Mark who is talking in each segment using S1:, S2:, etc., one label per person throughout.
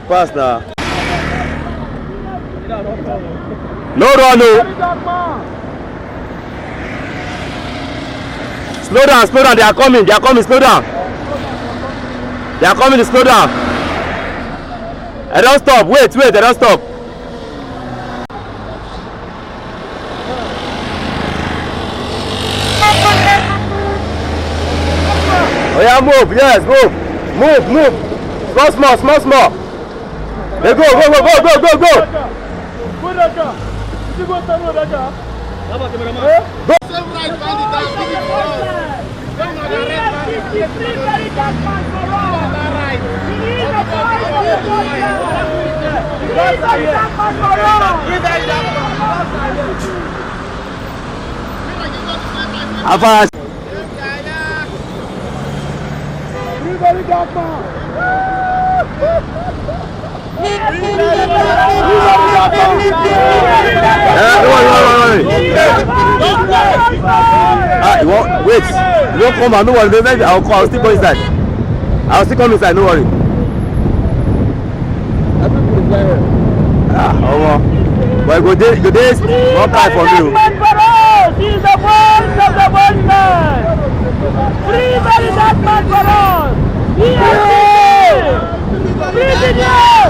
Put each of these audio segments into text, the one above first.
S1: Pass now. No run, no. Slow down, slow down. They are coming, slow down. They are coming, slow down. I don't stop, wait, I don't stop. Oh yeah, move, yes, move. Small. They go. Wait. You don't come out, no worry. I'll still go inside. I'll still come inside, no worry. But go there, one time for you.
S2: He's the voice of the voiceless. Free VeryDarkMan for us. Free VDM.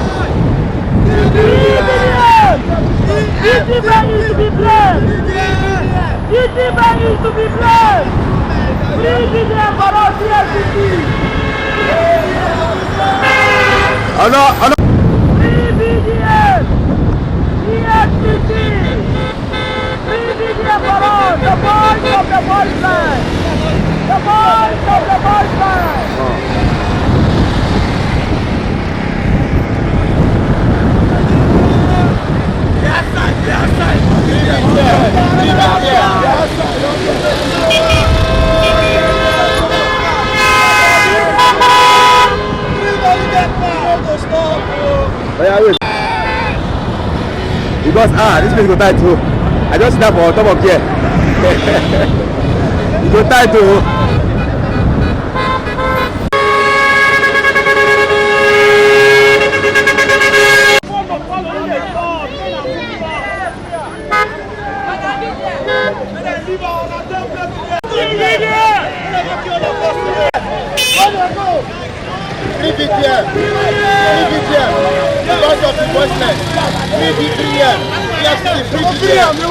S2: VDM is to be blessed. VDM is to be blessed. Free VDM for us, FCT. Free VDM. FCT. Free VDM for us. The voice of the voiceless. The voice of the voiceless.
S1: Because this place go tight too. I just snap on top of here. It go tight too.
S3: Because of the voiceless, free VDM, free VDM.